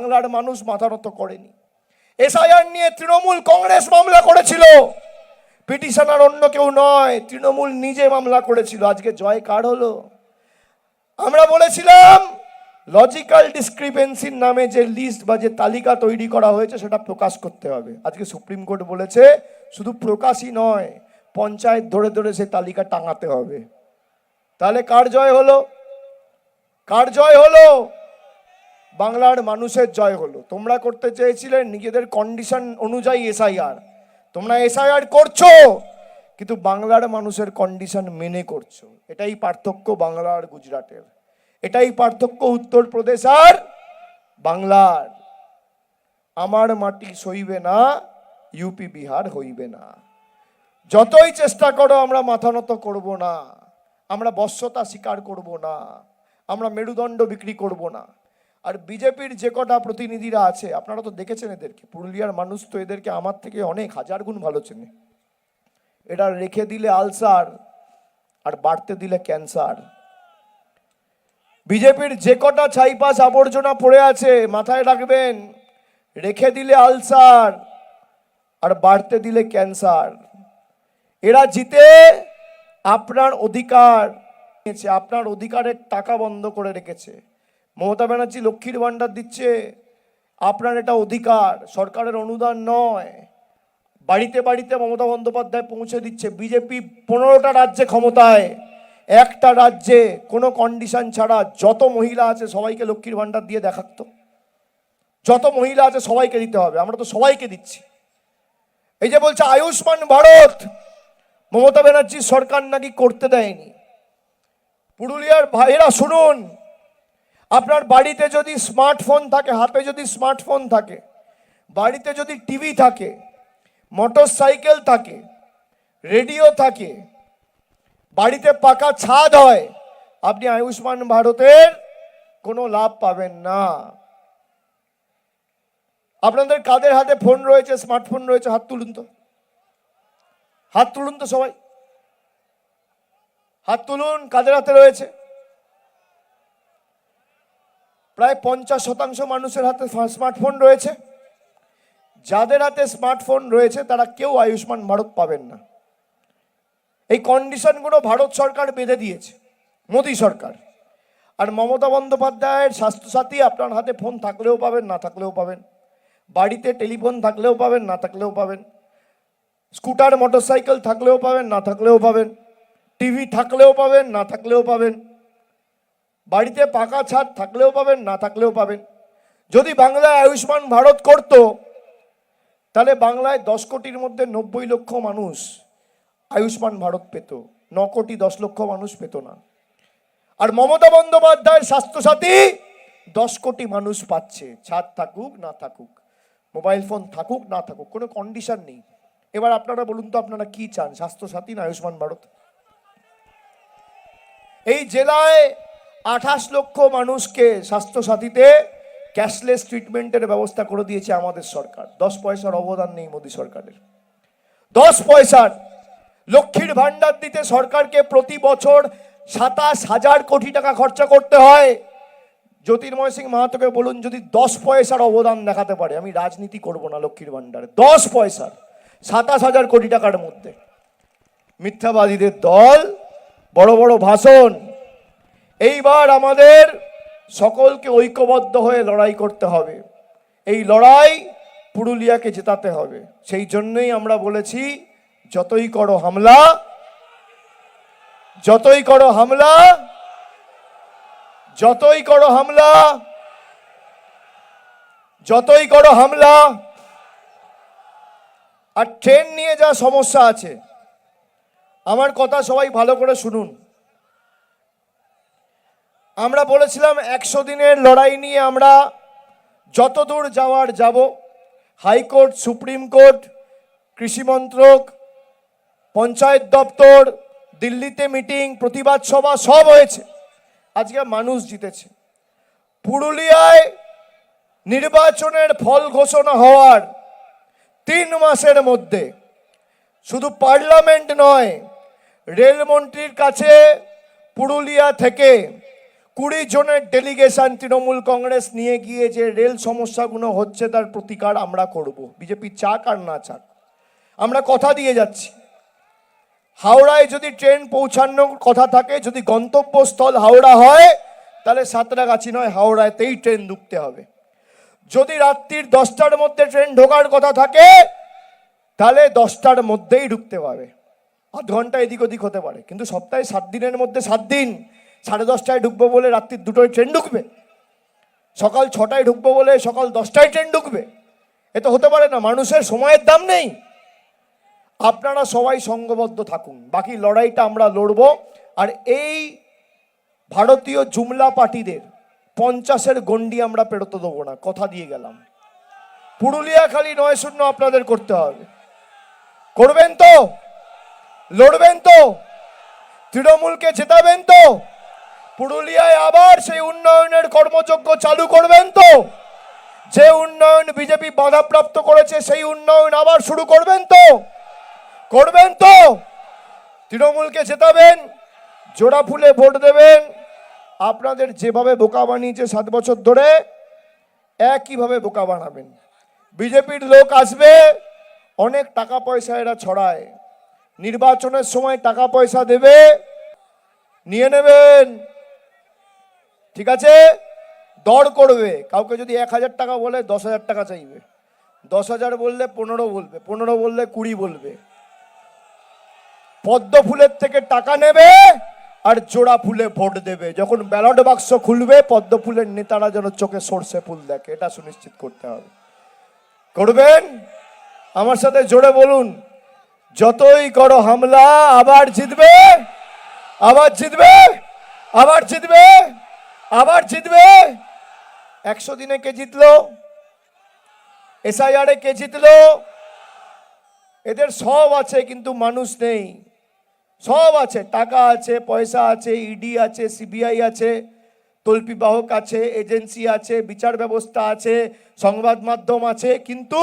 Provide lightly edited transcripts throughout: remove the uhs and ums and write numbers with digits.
বাংলার মানুষ মাথা নত করেনি। এসআইআর নিয়ে তৃণমূল কংগ্রেস মামলা করেছিল, পিটিশনার অন্য কেউ নয়, তৃণমূল নিজে মামলা করেছিল। আজকে জয় কার হলো? আমরা বলেছিলাম লজিক্যাল ডিসক্রিপেন্সির নামে যে লিস্ট বা যে তালিকা তৈরি করা হয়েছে সেটা প্রকাশ করতে হবে। আজকে সুপ্রিম কোর্ট বলেছে শুধু প্রকাশই নয়, পঞ্চায়েত ধরে ধরে সেই তালিকা টাঙাতে হবে। তাহলে কার জয় হলো? কার জয় হলো? বাংলার মানুষের জয় হলো। তোমরা করতে চেয়েছিলে নিজেদের কন্ডিশন অনুযায়ী এসআইআর, তোমরা এসআইআর করছো কিন্তু বাংলার মানুষের কন্ডিশন মেনে করছো। এটাই পার্থক্য বাংলা আর গুজরাটের, এটাই পার্থক্য উত্তরপ্রদেশ আর বাংলার। আমার মাটি সইবে না, ইউপি বিহার হইবে না। যতই চেষ্টা করো আমরা মাথা নত করবো না, আমরা বশ্যতা স্বীকার করব না, আমরা মেরুদণ্ড বিক্রি করব না। আর বিজেপির যে কটা প্রতিনিধিরা আছে আপনারা তো দেখেছেন এদেরকে, পুরুলিয়ার মানুষ তো এদেরকে আমার থেকে অনেক হাজার গুণ ভালো চেনে। এটা রেখে দিলে আলসার আর বাড়তে দিলে ক্যান্সার। বিজেপির যে কটা ছাইপাশ আবর্জনা পড়ে আছে মাথায় রাখবেন, রেখে দিলে আলসার আর বাড়তে দিলে ক্যান্সার। এরা জিতে আপনার অধিকার, আপনার অধিকারের টাকা বন্ধ করে রেখেছে। মমতা ব্যানার্জি লক্ষ্মীর ভাণ্ডার দিচ্ছে, আপনার এটা অধিকার, সরকারের অনুদান নয়। বাড়িতে বাড়িতে মমতা বন্দ্যোপাধ্যায় পৌঁছে দিচ্ছে। বিজেপি 15টা রাজ্যে ক্ষমতায়, একটা রাজ্যে কোনো কন্ডিশন ছাড়া যত মহিলা আছে সবাইকে লক্ষ্মীর ভাণ্ডার দিয়ে দেখাতো। যত মহিলা আছে সবাইকে দিতে হবে, আমরা তো সবাইকে দিচ্ছি। এই যে বলছে আয়ুষ্মান ভারত, মমতা ব্যানার্জির সরকার নাকি করতে দেয়নি। পুরুলিয়ার ভাইয়েরা শুনুন, আপনার বাড়িতে যদি স্মার্টফোন থাকে, হাতে যদি স্মার্টফোন থাকে, বাড়িতে যদি টিভি থাকে, মোটর সাইকেল থাকে, রেডিও থাকে, বাড়িতে পাকা ছাদ হয়, আপনি আয়ুষ্মান ভারতের কোনো লাভ পাবেন না। আপনাদের কাদের হাতে ফোন রয়েছে, স্মার্টফোন রয়েছে? হাত তুলুন তো, হাত তুলুন তো সবাই, হাত তুলুন। কাদের হাতে রয়েছে? প্রায় 50% মানুষের হাতে স্মার্টফোন রয়েছে। যাদের হাতে স্মার্টফোন রয়েছে তারা কেউ আয়ুষ্মান ভারত পাবেন না। এই কন্ডিশনগুলো ভারত সরকার বেঁধে দিয়েছে, মোদী সরকার। আর মমতা বন্দ্যোপাধ্যায়ের স্বাস্থ্যসাথী আপনার হাতে ফোন থাকলেও পাবেন, না থাকলেও পাবেন। বাড়িতে টেলিফোন থাকলেও পাবেন, না থাকলেও পাবেন। স্কুটার মোটরসাইকেল থাকলেও পাবেন, না থাকলেও পাবেন। টিভি থাকলেও পাবেন, না থাকলেও পাবেন। বাড়িতে পাকা ছাদ থাকলেও পাবেন, না থাকলেও পাবেন। যদি বাংলায় আয়ুষ্মান ভারত করত তাহলে বাংলায় 10 কোটির মধ্যে 90 লক্ষ মানুষ আয়ুষ্মান ভারত পেত, 9 কোটি 10 লক্ষ মানুষ পেত না। আর মমতা বন্দ্যোপাধ্যায়ের স্বাস্থ্যসাথী 10 কোটি মানুষ পাচ্ছে, ছাদ থাকুক না থাকুক, মোবাইল ফোন থাকুক না থাকুক, কোনো কন্ডিশন নেই। এবার আপনারা বলুন তো আপনারা কি চান, স্বাস্থ্যসাথী না আয়ুষ্মান ভারত? এই জেলায় 28 লক্ষ মানুষকে স্বাস্থ্যসাথীতে ক্যাশলেস ট্রিটমেন্টের ব্যবস্থা করে দিয়েছে আমাদের সরকার। 10 পয়সার অবদান নেই মোদী সরকারের, 10 পয়সার। লক্ষ্মীর ভাণ্ডার দিতে সরকারকে প্রতি বছর 27,000 কোটি টাকা খরচা করতে হয়। জ্যোতির্ময় সিং মাহাতোকে বলুন যদি 10 পয়সার অবদান দেখাতে পারে, আমি রাজনীতি করব না লক্ষ্মীর ভাণ্ডারে। 10 পয়সার 27,000 কোটি টাকার মধ্যে। মিথ্যাবাদীদের দল, বড় বড় ভাষণ। এইবার আমাদের সকলকে ঐক্যবদ্ধ হয়ে লড়াই করতে হবে। এই লড়াই পুরুলিয়াকে জেতাতে হবে। সেই জন্যই আমরা বলেছি যতই করো হামলা, যতই করো হামলা, যতই করো হামলা, যতই করো হামলা। আর ট্রেন নিয়ে যা সমস্যা আছে, আমার কথা সবাই ভালো করে শুনুন। আমরা বলেছিলাম 100 দিনের লড়াই নিয়ে আমরা যত দূর যাওয়ার যাব। হাইকোর্ট, সুপ্রিম কোর্ট, কৃষি মন্ত্রক, পঞ্চায়েত দপ্তর, দিল্লিতে মিটিং, প্রতিবাদ সভা সব হয়েছে। আজকে মানুষ জিতেছে। পুরুলিয়ায় নির্বাচনের ফল ঘোষণা হওয়ার 3 মাসের মধ্যে শুধু পার্লামেন্ট নয়, রেলমন্ত্রীর কাছে পুরুলিয়া থেকে 20 জনের ডেলিগেশন তৃণমূল কংগ্রেস নিয়ে গিয়ে যে রেল সমস্যাগুলো হচ্ছে তার প্রতিকার আমরা করব, বিজেপি চাক আর না চাক। আমরা কথা দিয়ে যাচ্ছি, হাওড়ায় যদি ট্রেন পৌঁছানোর কথা থাকে, যদি গন্তব্যস্থল হাওড়া হয়, তাহলে সাঁতরাগাছি নয় হাওড়াতেই ট্রেন ঢুকতে হবে। যদি রাত্রির 10টার মধ্যে ট্রেন ঢোকার কথা থাকে, তাহলে 10টার মধ্যেই ঢুকতে পারবে। আধ ঘন্টা এদিক ওদিক হতে পারে, কিন্তু সপ্তাহে 7 দিনের মধ্যে 7 দিন 10:30টায় ঢুকবো বলে রাত্রির 2টোয় ট্রেন ঢুকবে, সকাল 6টায় ঢুকবো বলে সকাল 10টায় ট্রেন ঢুকবে? এ তো হতে পারে না। মানুষের সময়ের দাম নেই। আপনারা সবাই সঙ্গবদ্ধ থাকুন, বাকি লড়াইটা আমরা লড়বো। আর এই ভারতীয় জুমলা পার্টিদের 50-এর গন্ডি আমরা পেরোতে দেবো না, কথা দিয়ে গেলাম। পুরুলিয়া খালি 9-0 আপনাদের করতে হবে। করবেন তো? লড়বেন তো? তৃণমূলকে জেতাবেন তো? পুরুলিয়ায় আবার সেই উন্নয়নের কর্মযজ্ঞ চালু করবেন তো? যে উন্নয়ন বিজেপি বাধাপ্রাপ্ত করেছে সেই উন্নয়ন আবার শুরু করবেন তো? করবেন তো? তৃণমূলকে জেতাবেন, জোড়া ফুলে ভোট দেবেন। আপনাদের যেভাবে বোকা বানিয়েছে 7 বছর ধরে, একইভাবে বোকা বানাবেন। বিজেপির লোক আসবে, অনেক টাকা পয়সা এরা ছড়ায়, নির্বাচনের সময় টাকা পয়সা দেবে, নিয়ে নেবেন, ঠিক আছে? দর করবে। কাউকে যদি 1000 টাকা বলে 10,000 টাকা চাইবে, 10,000 বললে 15 বলবে, 15 বললে 20 বলবে। পদ্ম ফুলের থেকে টাকা নেবে আর জোড়া ফুলে ভোট দেবে। যখন ব্যালট বাক্স খুলবে, পদ্ম ফুলের নেতারা যেন চোখে সর্ষে ফুল দেখে, এটা সুনিশ্চিত করতে হবে। করবেন? আমার সাথে জোরে বলুন, যতই করো হামলা আবার জিতবে, আবার জিতবে, আবার জিতবে, আবার জিতবে। 100 দিনে কে জিতলো? এসআইআর কে জিতলো? এদের সব আছে কিন্তু মানুষ নেই। সব আছে, টাকা আছে, পয়সা আছে, ইডি আছে, সিবিআই আছে, তল্পি বাহক আছে, এজেন্সি আছে, বিচার ব্যবস্থা আছে, সংবাদ মাধ্যম আছে, কিন্তু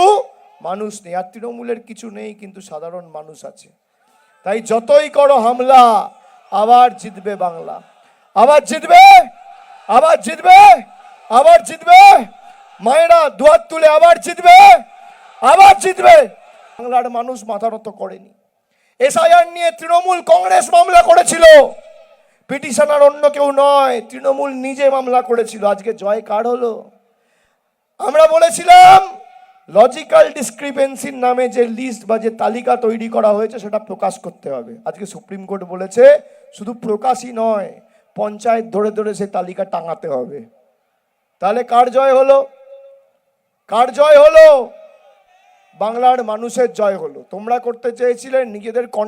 মানুষ নেই। আর তৃণমূলের কিছু নেই, কিন্তু সাধারণ মানুষ আছে। তাই যতই করো হামলা আবার জিতবে বাংলা, আবার জিতবে, আবার জিতবে, আবার জিতবে। মায়েরা দুয়ার তুলে আবার জিতবে, আবার জিতবে। বাংলার মানুষ মাথা নত করেনি। এসআইআর নিয়ে তৃণমূল কংগ্রেস মামলা করেছিল, পিটিশনার অন্য কেউ নয়, তৃণমূল নিজে মামলা করেছিল। আজকে জয় কার হলো? আমরা বলেছিলাম লজিক্যাল ডিসক্রিপেন্সির নামে যে লিস্ট বা যে তালিকা তৈরি করা হয়েছে সেটা প্রকাশ করতে হবে। আজকে সুপ্রিম কোর্ট বলেছে শুধু প্রকাশই নয়, পঞ্চায়েত ধরে ধরে সেই তালিকা টাঙাতে হবে। তাহলে কার জয় হলো? কার জয় হলো? বাংলার মানুষের জয় হলো। তোমরা করতে চেয়েছিলেন নিজেদের